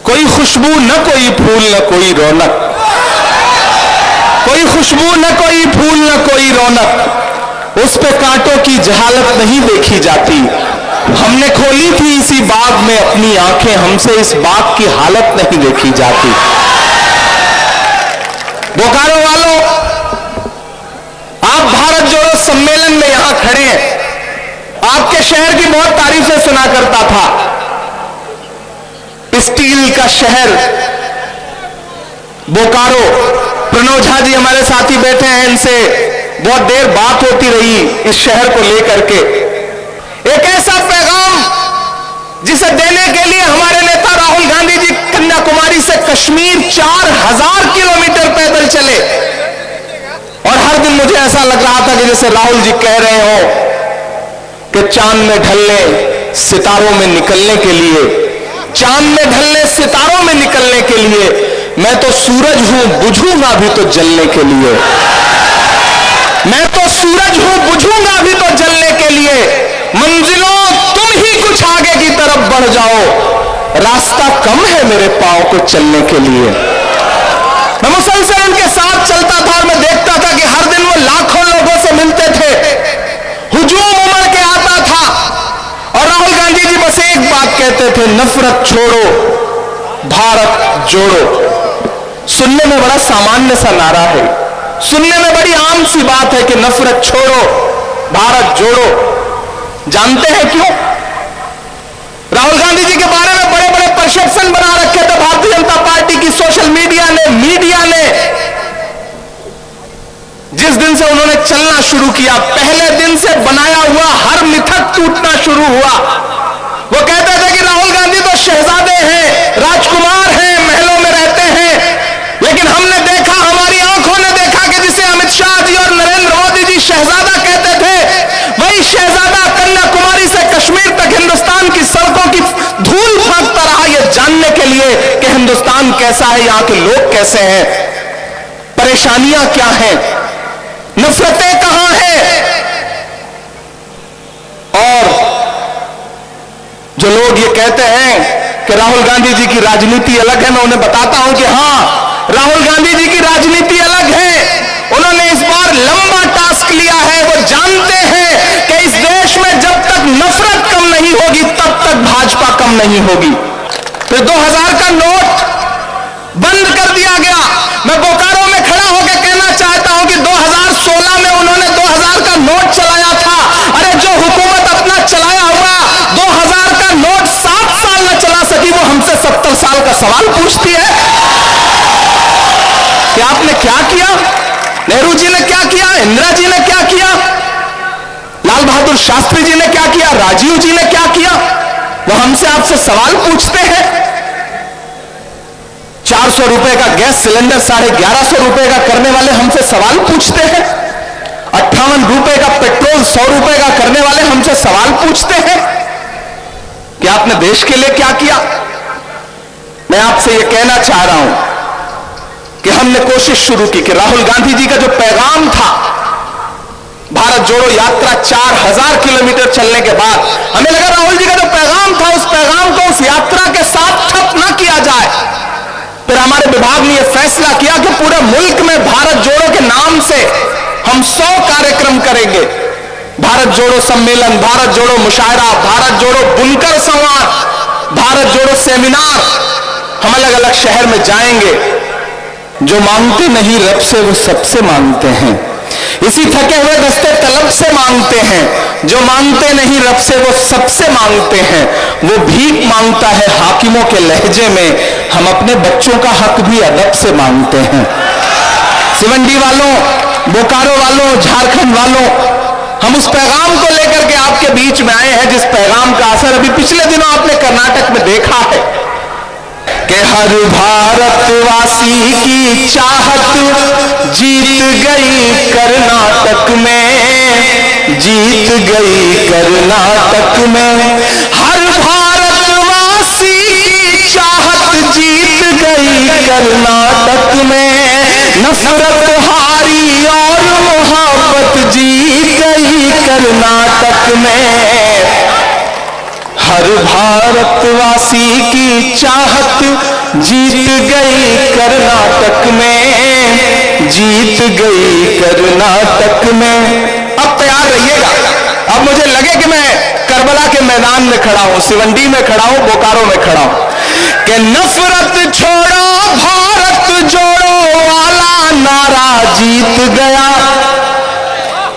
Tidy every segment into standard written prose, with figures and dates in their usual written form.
कोई खुशबू न कोई फूल न कोई रौनक, कोई खुशबू न कोई फूल न कोई रौनक, उस पे कांटों की जहालत नहीं देखी जाती। हमने खोली थी इसी बाग में अपनी आंखें, हमसे इस बाग की हालत नहीं देखी जाती। बोकारो वालों, आप भारत जोड़ो सम्मेलन में यहां खड़े हैं, आपके शहर की बहुत तारीफें सुना करता था। स्टील का शहर बोकारो, प्रणव झा जी हमारे साथी बैठे हैं, इनसे बहुत देर बात होती रही इस शहर को लेकर के। एक ऐसा पैगाम जिसे देने के लिए हमारे नेता राहुल गांधी जी कन्याकुमारी से कश्मीर 4000 किलोमीटर पैदल चले, और हर दिन मुझे ऐसा लग रहा था कि जैसे राहुल जी कह रहे हो कि चांद में ढलने सितारों में निकलने के लिए, चांद में ढलने सितारों में निकलने के लिए मैं तो सूरज हूं, बुझूंगा भी तो जलने के लिए। मैं तो सूरज हूं, बुझूंगा भी तो जलने के लिए। मंजिलों तुम ही कुछ आगे की तरफ बढ़ जाओ, रास्ता कम है मेरे पांव को चलने के लिए। मैं मुसलसल उनके साथ चलता था और मैं देखता था कि हर दिन वो लाखों लोगों से मिलते थे, हुजूम उमड़ के आता था, और राहुल गांधी जी बस एक बात कहते थे, नफरत छोड़ो भारत जोड़ो। सुनने में बड़ा सामान्य सा नारा है, सुनने में बड़ी आम सी बात है कि नफरत छोड़ो भारत जोड़ो। जानते हैं क्यों? राहुल गांधी जी के बारे में बड़े बड़े परसेप्शन बना रखे थे भारतीय जनता पार्टी की सोशल मीडिया ने, मीडिया ने। जिस दिन से उन्होंने चलना शुरू किया, पहले दिन से बनाया हुआ हर मिथक टूटना शुरू हुआ। वो कहते थे कि राहुल गांधी तो शहजादे हैं, राजकुमार हैं, महलों में रहते हैं, लेकिन हमने देखा, हमारी आंखों ने देखा कि जिसे अमित शाह जी और नरेंद्र मोदी जी शहजादा कहते थे, वही शहजादा कन्याकुमारी से कश्मीर तक हिंदुस्तान की सड़कों की धूल फेंकता रहा, यह जानने के लिए कि हिंदुस्तान कैसा है, यहां के लोग कैसे हैं, परेशानियां क्या हैं, नफरतें कहां हैं। और जो लोग ये कहते हैं कि राहुल गांधी जी की राजनीति अलग है, मैं उन्हें बताता हूं कि हां, राहुल गांधी जी की राजनीति अलग है। उन्होंने इस बार लंबा टास्क लिया है। वो जानते हैं कि इस देश में जब तक नफरत कम नहीं होगी तब तक भाजपा कम नहीं होगी। फिर 2000 का नोट बंद कर दिया गया। मैं बोकारो में खड़ा होकर कहना चाहता हूं कि 2016 में उन्होंने 2000 का नोट चलाया था। अरे जो हुकूमत अपना चलाया हुआ 2000 का नोट 7 साल न चला सकी, वो हमसे 70 साल का सवाल पूछती है कि आपने क्या किया? नेहरू जी ने क्या किया? इंदिरा जी ने क्या किया? लाल बहादुर शास्त्री जी ने क्या किया? राजीव जी ने क्या किया? वो हमसे आपसे सवाल पूछते हैं। 400 रुपए का गैस सिलेंडर 1150 रुपए का करने वाले हमसे सवाल पूछते हैं। 58 रुपए का पेट्रोल 100 रुपए का करने वाले हमसे सवाल पूछते हैं कि आपने देश के लिए क्या किया। मैं आपसे यह कहना चाह रहा हूं कि हमने कोशिश शुरू की कि राहुल गांधी जी का जो पैगाम था, भारत जोड़ो यात्रा 4000 किलोमीटर चलने के बाद हमें लगा राहुल जी का जो पैगाम था, उस पैगाम को उस यात्रा के साथ ठप ना किया जाए। फिर हमारे विभाग ने यह फैसला किया कि पूरे मुल्क में भारत जोड़ो के नाम से हम 100 कार्यक्रम करेंगे। भारत जोड़ो सम्मेलन, भारत जोड़ो मुशायरा, भारत जोड़ो बुनकर संवाद, भारत जोड़ो सेमिनार। हम अलग अलग शहर में जाएंगे। जो मांगते नहीं रब से वो सबसे मांगते हैं, इसी थके हुए दस्ते तलब से मांगते हैं। जो मांगते नहीं रब से वो सबसे मांगते हैं। वो भीख मांगता है हाकिमों के लहजे में, हम अपने बच्चों का हक भी अदब से मांगते हैं। सिवंडी वालों, बोकारो वालों, झारखंड वालों, हम उस पैगाम को लेकर के आपके बीच में आए हैं जिस पैगाम का असर अभी पिछले दिनों आपने कर्नाटक में देखा है कि हर भारतवासी की चाहत जीत गई कर्नाटक में, जीत गई कर्नाटक में। हर भारतवासी की चाहत जीत गई कर्नाटक में। नफरत हारी और मोहब्बत जीत गई कर्नाटक में। हर भारतवासी की चाहत जीत गई कर्नाटक में, जीत गई कर्नाटक में। अब तैयार रहिएगा, अब मुझे लगे कि मैं करबला के मैदान में खड़ा हूं, सिवंडी में खड़ा हूं, बोकारो में खड़ा हूं, कि नफरत छोड़ो भारत जोड़ो वाला नारा जीत गया।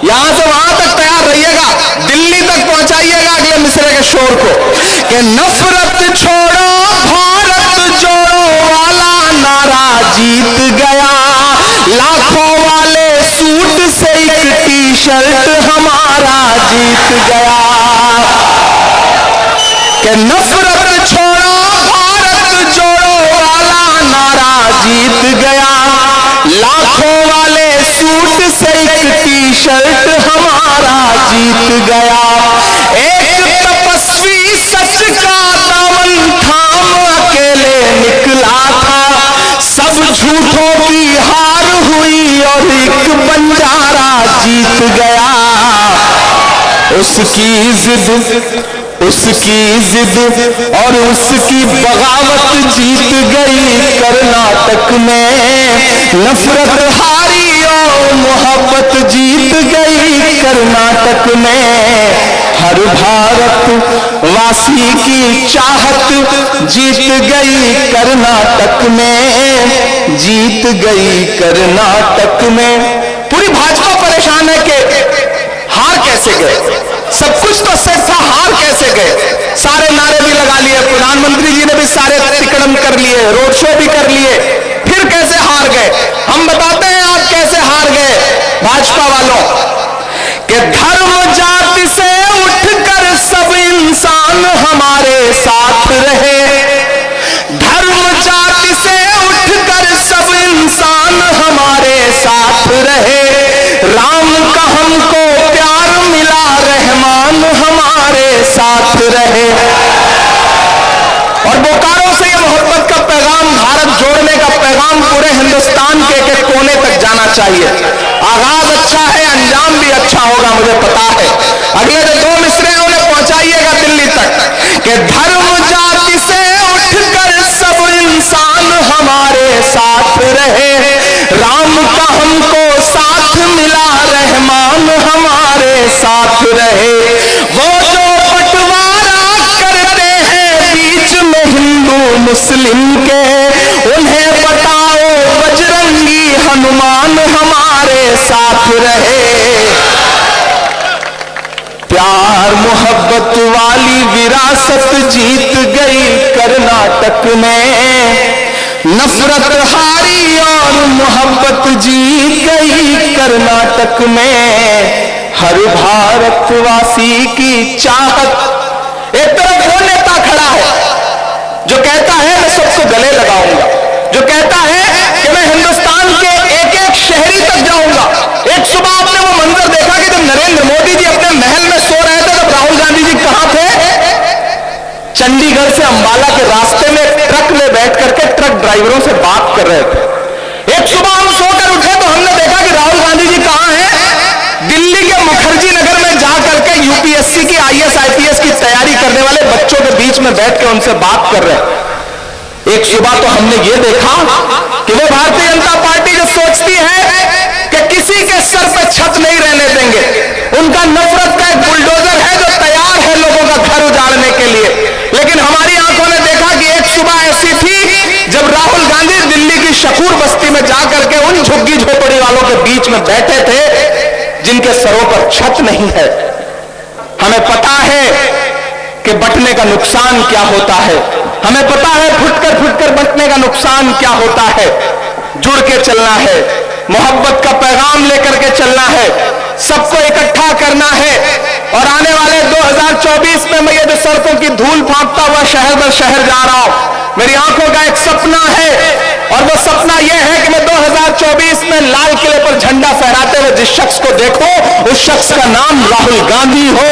यहां से वहां तक तैयार रहिएगा, दिल्ली तक पहुंचाइएगा अगले मिसरे के शोर को, कि नफरत छोड़ो भारत जोड़ो वाला नारा जीत गया। लाखों वाले सूट से एक टी शर्ट हमारा जीत गया। कि नफरत छोड़ो भारत जोड़ो वाला नारा जीत गया। लाखों वाले सूट से एक टी शर्ट हमारा जीत गया। एक तपस्वी सच का दामन थाम अकेले निकला था, सब झूठों की हार हुई और एक बंजारा जीत गया। उसकी जिद और उसकी बगावत जीत गई कर्नाटक में। नफरत हारी और मोहब्बत जीत गई कर्नाटक में। हर भारत वासी की चाहत जीत गई कर्नाटक में, जीत गई कर्नाटक में। पूरी भाजपा परेशान है कि हार कैसे गए, सब कुछ तो सेट था, हार कैसे गए। सारे नारे भी लगा लिए, प्रधानमंत्री जी ने भी सारे तिकड़म कर लिए, रोड शो भी कर लिए, फिर कैसे हार गए। हम बताते हैं आप कैसे हार गए भाजपा वालों, कि धर्म जाति से उठकर सब इंसान हमारे साथ रहे। धर्म जाति से उठकर सब इंसान हमारे साथ रहे। राम का हमको प्यार मिला, रहमान हमारे साथ रहे। और बोकारो से ये मोहब्बत का पैगाम, भारत जोड़ने का पैगाम पूरे हिंदुस्तान के एक कोने तक जाना चाहिए। आगाज अच्छा है, अंजाम भी अच्छा होगा, मुझे पता है। अगले जो 2 मिसरे हैं उन्हें पहुंचाइएगा दिल्ली तक, कि धर्म जाति से उठकर सब इंसान हमारे साथ रहे। राम का हमको साथ मिला, रहमान हमारे साथ रहे। वो जो बंटवारा करते हैं बीच में हिंदू मुस्लिम के, उन्हें बताओ बजरंगी हनुमान हमारे साथ रहे। प्यार मोहब्बत वाली विरासत जीत गई कर्नाटक में। नफरत हारी और मोहब्बत जीत गई कर्नाटक में। हर भारतवासी की चाहत। एक तरफ वो नेता खड़ा है जो कहता है मैं सबको गले लगाऊंगा, जो कहता है कि मैं हिंदुस्तान के एक एक शहरी तक जाऊंगा। एक सुबह आपने वो मंजर देखा कि जब नरेंद्र मोदी जी अपने महल में सो रहे थे, तब राहुल गांधी जी कहां थे? चंडीगढ़ से अंबाला के रास्ते में ट्रक में बैठ करके ट्रक ड्राइवरों से बात कर रहे थे। एक सुबह हम सोकर उठे तो हमने देखा कि राहुल गांधी जी कहां हैं? दिल्ली के मुखर्जी नगर में जाकर के यूपीएससी की IAS IPS की तैयारी करने वाले बच्चों के बीच में बैठ के उनसे बात कर रहे हैं। एक सुबह तो हमने ये देखा कि वो भारतीय जनता पार्टी जो सोचती है कि किसी के सर पे छत नहीं रहने देंगे, उनका नफरत का एक बुलडोजर है जो तैयार है लोगों का घर उजाड़ने के लिए। लेकिन हमारी आंखों ने देखा कि एक सुबह ऐसी थी जब राहुल गांधी दिल्ली की शकूर बस्ती में जाकर के उन झुग्गी झोपड़ी वालों के बीच में बैठे थे जिनके सरों पर छत नहीं है। हमें पता है कि बंटने का नुकसान क्या होता है, हमें पता है फुटकर बंटने का नुकसान क्या होता है। जुड़ के चलना है, मोहब्बत का पैगाम लेकर के चलना है, सबको इकट्ठा करना है। और आने वाले 2024 में मैं ये जो सड़कों की धूल फांकता हुआ शहर दर शहर जा रहा हूं, मेरी आंखों का एक सपना है, और वो सपना यह है कि मैं 2024 में लाल किले पर झंडा फहराते हुए जिस शख्स को देखूं, उस शख्स का नाम राहुल गांधी हो।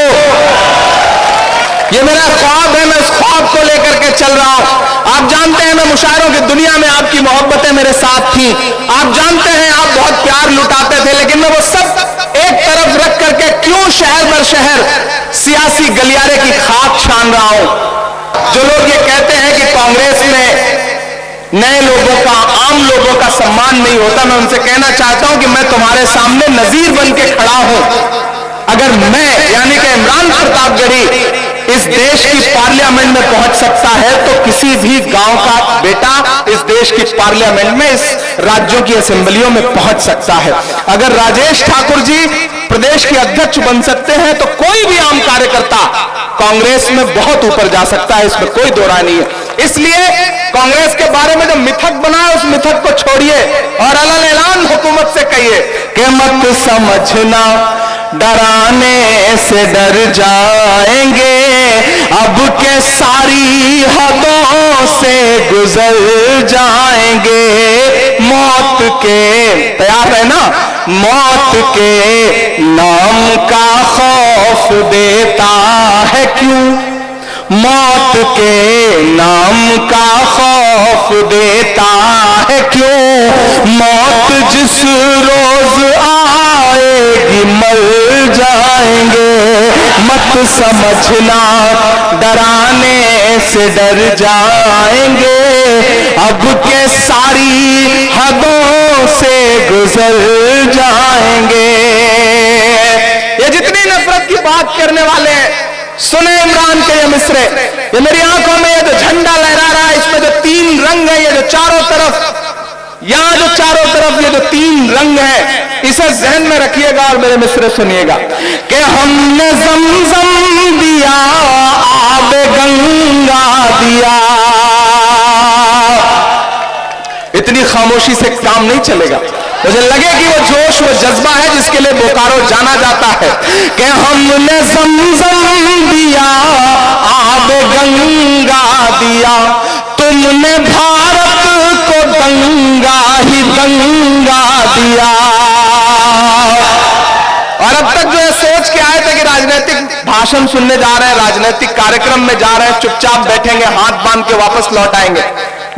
ये मेरा ख्वाब है, मैं उस ख्वाब को लेकर के चल रहा हूं। आप जानते हैं मैं मुशायरों की दुनिया में आपकी मोहब्बतें मेरे साथ थी, आप जानते हैं आप बहुत प्यार लुटाते थे, लेकिन मैं वो सब एक तरफ रख चक्कर के क्यों शहर दर शहर सियासी गलियारे की खाक छान रहा हूं। जो लोग ये कहते हैं कि कांग्रेस में नए लोगों का, आम लोगों का सम्मान नहीं होता, मैं उनसे कहना चाहता हूं कि मैं तुम्हारे सामने नजीर बन के खड़ा हूं। अगर मैं यानी कि इमरान प्रतापगढ़ी इस देश की पार्लियामेंट में पहुंच सकता है तो किसी भी गांव का बेटा इस देश की पार्लियामेंट में, इस राज्यों की असेंबलियों में पहुंच सकता है। अगर राजेश ठाकुर जी प्रदेश के अध्यक्ष बन सकते हैं तो कोई भी आम कार्यकर्ता कांग्रेस में बहुत ऊपर जा सकता है, इसमें कोई दो राय नहीं है। इसलिए कांग्रेस के बारे में जो मिथक बना है उस मिथक को छोड़िए और अलग ऐलान हुकूमत से कहिए कि मत समझना डराने से डर जाएंगे, अब के सारी हदों से गुजर जाएंगे। मौत के, तैयार है ना, मौत के नाम का खौफ देता है क्यों, मौत के नाम का खौफ देता है क्यों, मौत जिस रोज आएगी मर जाएंगे। मत समझना डराने से डर जाएंगे, अब के सारी हदों से गुजर जाएंगे। ये जितनी नफरत की बात करने वाले हैं, सुने इमरान के ये मिसरे, ये मेरी आंखों में ये जो झंडा लहरा रहा है, इसमें जो 3 रंग है, ये जो चारों तरफ, यहां जो चारों तरफ ये जो 3 रंग है, इसे ज़हन में रखिएगा और मेरे मिसरे सुनिएगा कि हमने ज़मज़म दिया, आब गंगा दिया। इतनी खामोशी से काम नहीं चलेगा। मुझे लगे कि वो जोश, वो जज्बा है जिसके लिए बोकारो जाना जाता है कि हमने ज़मज़म दिया, आब गंगा दिया, तुमने भारत को दंगा ही दंगा दिया। और अब तक जो है सोच के आए थे कि राजनीतिक भाषण सुनने जा रहे हैं, राजनीतिक कार्यक्रम में जा रहे हैं, चुपचाप बैठेंगे, हाथ बांध के वापस लौट आएंगे।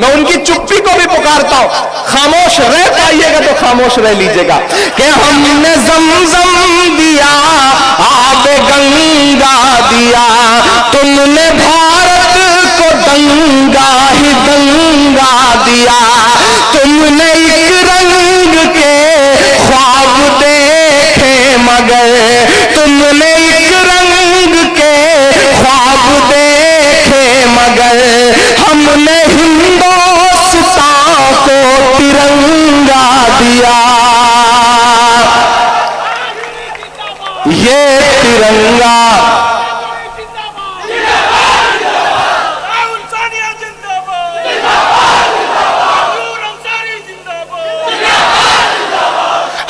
मैं उनकी चुप्पी को भी पुकारता हूं, खामोश रह पाइएगा तो खामोश रह लीजिएगा कि हमने ज़मज़म दिया, आब गंगा दिया, तुमने भारत को दंगा ही दंगा दिया। तुमने एक रंग के ख्वाब देखे मगर, तुमने एक रंग के ख्वाब देखे मगर, हमने हिंदुस्तान को तिरंगा दिया। ये तिरंगा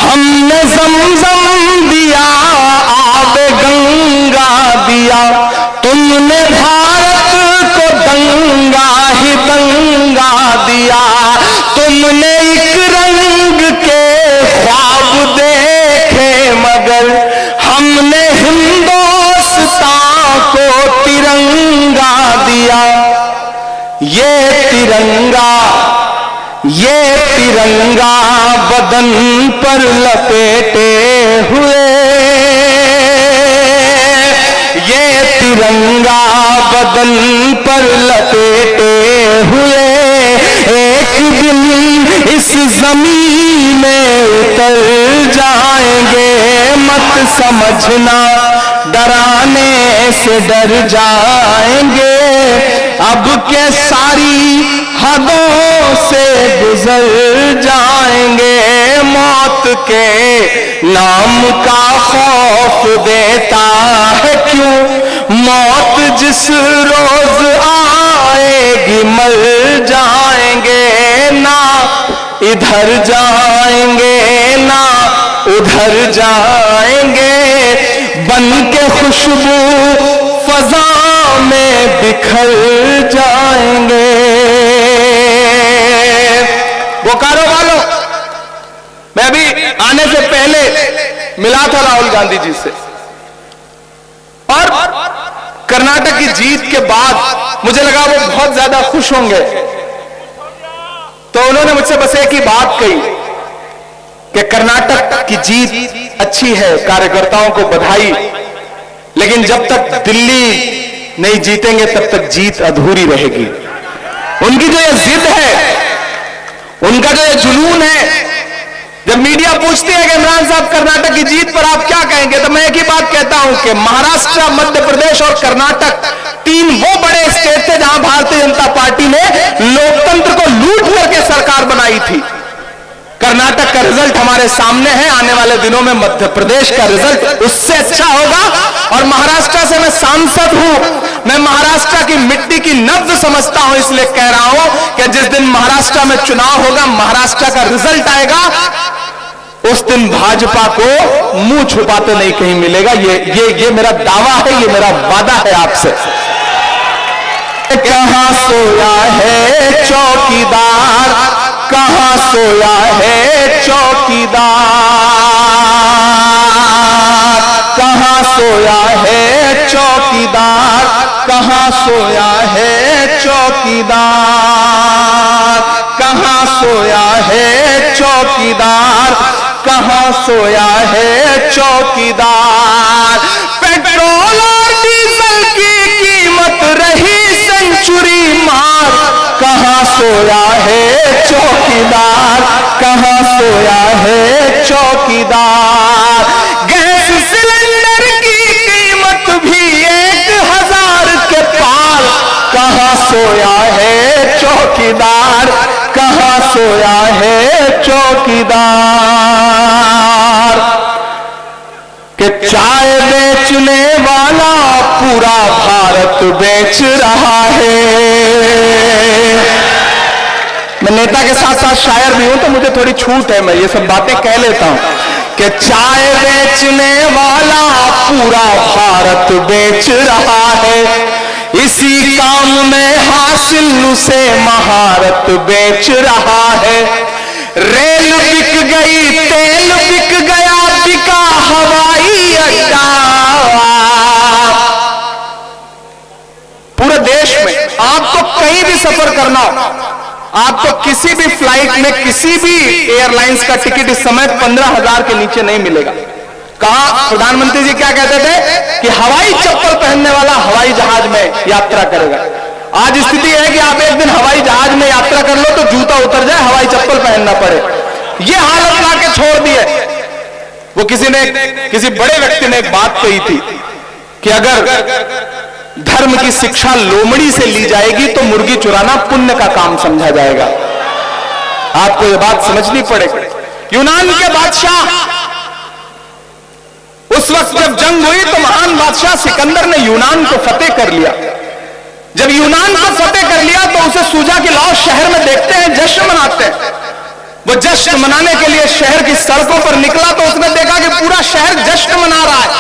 हमने ज़मज़म दिया, आब गंगा दिया, तुमने भारत को दंगा ही दंगा दिया। तुमने एक रंग के ख्वाब देखे मगर, हमने हिंदुस्तान को तिरंगा दिया। ये तिरंगा, ये तिरंगा बदन पर लपेटे हुए, ये तिरंगा बदन पर लपेटे हुए, एक दिन इस जमीन में उतर जाएंगे। मत समझना डराने से डर जाएंगे, अब के सारी हदों से गुजर जाएंगे। मौत के नाम का खौफ देता है क्यों, मौत जिस रोज आएगी मर जाएंगे। ना इधर जाएंगे ना उधर जाएंगे, बन के खुशबू फजा में बिखर जाएंगे। बोकारो वालों, मैं भी आने से पहले मिला था राहुल गांधी जी से, और कर्नाटक की जीत के बाद मुझे लगा वो बहुत ज्यादा खुश होंगे, तो उन्होंने मुझसे बस एक ही बात कही कि कर्नाटक की जीत अच्छी है, कार्यकर्ताओं को बधाई, लेकिन जब तक दिल्ली नहीं जीतेंगे तब तक जीत अधूरी रहेगी। उनकी जो ये जिद है, उनका जो ये जुनून है, जब मीडिया पूछती है कि इमरान साहब कर्नाटक की जीत पर आप क्या कहेंगे, तो मैं एक ही बात कहता हूं कि महाराष्ट्र, मध्य प्रदेश और कर्नाटक तीन वो बड़े स्टेट थे जहां भारतीय जनता पार्टी ने लोकतंत्र को लूट करके सरकार बनाई थी। कर्नाटक का रिजल्ट हमारे सामने है, आने वाले दिनों में मध्य प्रदेश का रिजल्ट उससे अच्छा होगा। और महाराष्ट्र से मैं सांसद हूं, मैं महाराष्ट्र की मिट्टी की नब्ज समझता हूं, इसलिए कह रहा हूं कि जिस दिन महाराष्ट्र में चुनाव होगा, महाराष्ट्र का रिजल्ट आएगा, उस दिन भाजपा को मुंह छुपाते नहीं कहीं मिलेगा। ये मेरा दावा है, ये मेरा वादा है आपसे। कहां सोया है चौकीदार, कहां सोया है चौकीदार, कहां सोया है चौकीदार, कहां सोया है चौकीदार, कहां सोया है चौकीदार, कहां सोया है चौकीदार। पेट्रोल और डीजल की कीमत रही सेंचुरी मार, कहां सोया है चौकीदार, कहां सोया है चौकीदार। गैस सिलेंडर की कीमत भी 1000 के पार, कहां सोया है चौकीदार, कहां सोया है चौकीदार। कि चाय बेचने वाला पूरा भारत बेच रहा है। मैं नेता के साथ साथ शायर भी हूं, तो मुझे थोड़ी छूट है, मैं ये सब बातें कह लेता हूं कि चाय बेचने वाला पूरा भारत बेच रहा है। इसी काम में हासिल उसे महारत बेच रहा है। रेल बिक गई, तेल बिक गया, बिका हवाई अड्डा। पूरे देश में आपको कहीं भी सफर करना हो, आपको किसी भी फ्लाइट में, किसी भी एयरलाइंस का टिकट इस समय 15,000 के नीचे नहीं मिलेगा। कहा प्रधानमंत्री जी क्या कहते थे कि हवाई चप्पल पहनने वाला हवाई जहाज में यात्रा करेगा। आज स्थिति है कि आप एक दिन हवाई जहाज में यात्रा कर लो तो जूता उतर जाए, हवाई चप्पल पहनना पड़े। ये हालत ला के छोड़ दी है। वो किसी बड़े व्यक्ति ने एक बात कही थी कि अगर धर्म की शिक्षा लोमड़ी से ली जाएगी तो मुर्गी चुराना पुण्य का काम समझा जाएगा। आपको यह बात समझनी पड़ेगी। यूनान के बादशाह, उस वक्त जब जंग हुई तो महान बादशाह सिकंदर ने यूनान को फतेह कर लिया। जब यूनान को फतेह कर लिया तो उसे सूझा कि लाओ शहर में देखते हैं, जश्न मनाते हैं। वो जश्न मनाने के लिए शहर की सड़कों पर निकला तो उसने देखा कि पूरा शहर जश्न मना रहा है,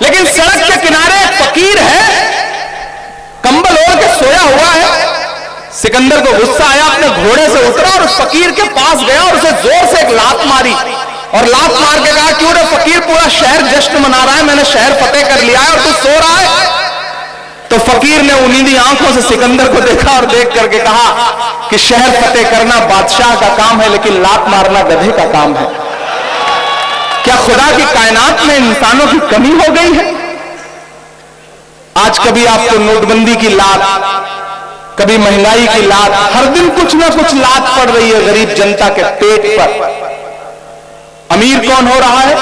लेकिन सड़क के किनारे एक फकीर है, कंबल ओढ़ के सोया हुआ है। सिकंदर को गुस्सा आया, अपने घोड़े से उतरा और उस फकीर के पास गया और उसे जोर से एक लात मारी और लात मार के कहा, क्यों रे फकीर, पूरा शहर जश्न मना रहा है, मैंने शहर फतेह कर लिया है और तू सो रहा है। तो फकीर ने उन्नीदी आंखों से सिकंदर को देखा और देख करके कहा कि शहर फतेह करना बादशाह का काम है, लेकिन लात मारना गधे का काम है। क्या खुदा की कायनात में इंसानों की कमी हो गई है? आज कभी आपको नोटबंदी की लात, कभी महंगाई की लात, हर दिन कुछ ना कुछ लात पड़ रही है गरीब जनता के पेट पर। अमीर कौन हो रहा है?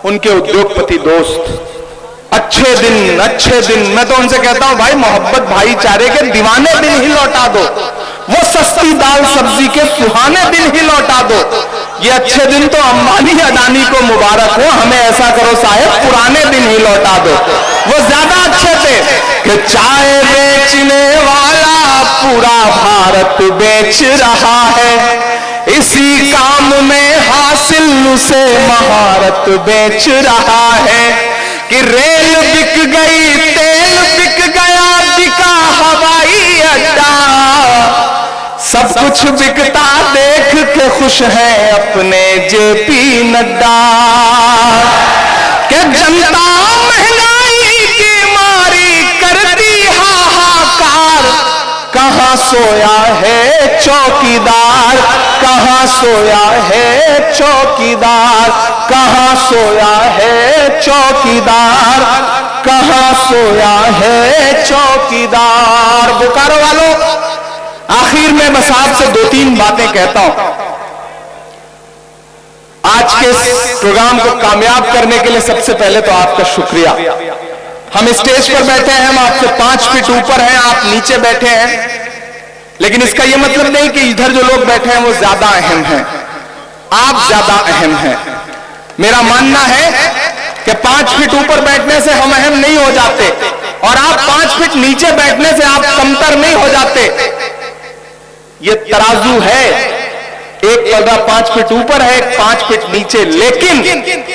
उनके उद्योगपति दोस्त। अच्छे दिन मैं तो उनसे कहता हूं, भाई मोहब्बत भाईचारे के दीवाने दिन ही लौटा दो, वो सस्ती दाल सब्जी के सुहाने दिन ही लौटा दो। ये अच्छे दिन तो अंबानी अडानी को मुबारक हो, हमें ऐसा करो साहब, पुराने दिन ही लौटा दो, वो ज्यादा अच्छे थे। कि चाय बेचने वाला पूरा भारत बेच रहा है, इसी काम में हासिल उसे महारत बेच रहा है। कि रेल बिक गई, तेल बिक गया, बिका हवाई अड्डा। सब कुछ बिकता देख के खुश है अपने जेपी नड्डा। कि जनता महंगाई की मारी करती हाहाकार, कहां सोया है चौकीदार, कहां सोया है चौकीदार, कहां सोया है चौकीदार, कहां सोया है चौकीदार। बोकारो वालों, आखिर में बस आपसे 2-3 बातें कहता हूं। आज के प्रोग्राम को कामयाब करने के लिए सबसे पहले तो आपका शुक्रिया। हम स्टेज पर बैठे हैं, हम आपसे 5 फीट ऊपर हैं, आप नीचे बैठे हैं, लेकिन इसका यह मतलब नहीं कि इधर जो लोग बैठे हैं वो ज्यादा अहम हैं। आप ज्यादा अहम हैं। मेरा मानना है कि 5 फीट ऊपर बैठने से हम अहम नहीं हो जाते, और आप 5 फीट नीचे बैठने से आप कमतर नहीं हो जाते। ये तराजू है, एक पलड़ा 5 फीट ऊपर है, एक 5 फीट नीचे, लेकिन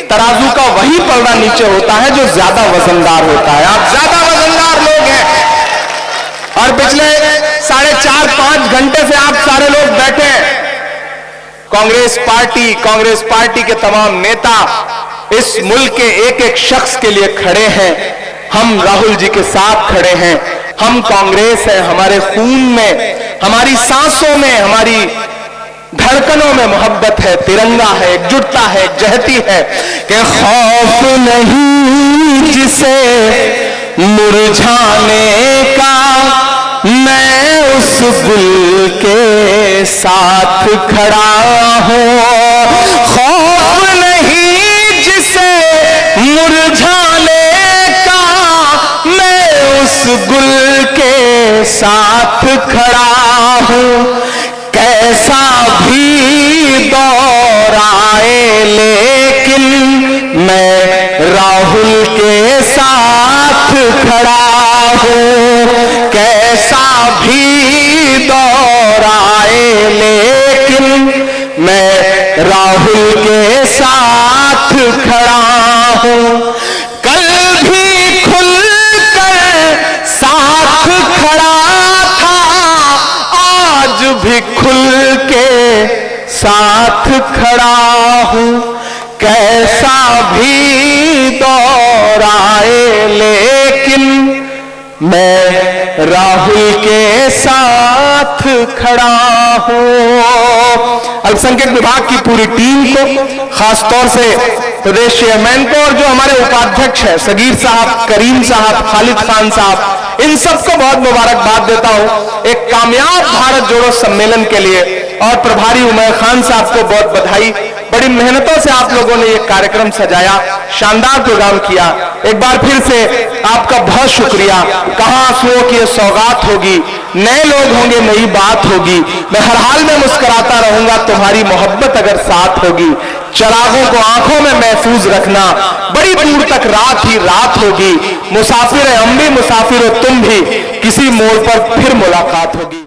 तराजू का वही पलड़ा नीचे होता है जो ज्यादा वजनदार होता है। आप ज्यादा वजनदार लोग हैं, और पिछले 4.5-5 घंटे से आप सारे लोग बैठे हैं। कांग्रेस पार्टी के तमाम नेता इस मुल्क के एक एक शख्स के लिए खड़े हैं। हम राहुल जी के साथ खड़े हैं। हम कांग्रेस है, हमारे खून में, हमारी सांसों में, हमारी धड़कनों में मोहब्बत है, तिरंगा है, एकजुटता है, जहती है कि खौफ नहीं जिसे मुरझाने का, मैं उस गुल के साथ खड़ा हूं। खौफ नहीं जिसे मुरझाने का, मैं उस गुल के साथ खड़ा हूं। कैसा भी दौर आए लेकिन मैं राहुल के साथ खड़ा हूं। कैसा भी दौर आए लेकिन मैं राहुल के साथ खड़ा हूं। कल भी खुलकर साथ खड़ा था, आज भी खुल के साथ खड़ा हूं। कैसा भी दौर आए लेकिन मैं राहुल के साथ खड़ा हूं। अल्पसंख्यक विभाग की पूरी टीम को, खासतौर से प्रदेश चेयरमैन को, और जो हमारे उपाध्यक्ष हैं सगीर साहब, करीम साहब, खालिद खान साहब, इन सबको बहुत मुबारकबाद देता हूं एक कामयाब भारत जोड़ो सम्मेलन के लिए। और प्रभारी उमर खान साहब को बहुत बधाई। बड़ी मेहनतों से आप लोगों ने ये कार्यक्रम सजाया, शानदार प्रोग्राम किया। एक बार फिर से आपका बहुत शुक्रिया। कहां आंसुओं की ये सौगात होगी, नए लोग होंगे, नई बात होगी। मैं हर हाल में मुस्कुराता रहूंगा, तुम्हारी मोहब्बत अगर साथ होगी। चरागों को आंखों में महफूज रखना, बड़ी दूर तक रात ही रात होगी। मुसाफिर है हम भी, मुसाफिर हो तुम भी, किसी मोड़ पर फिर मुलाकात होगी।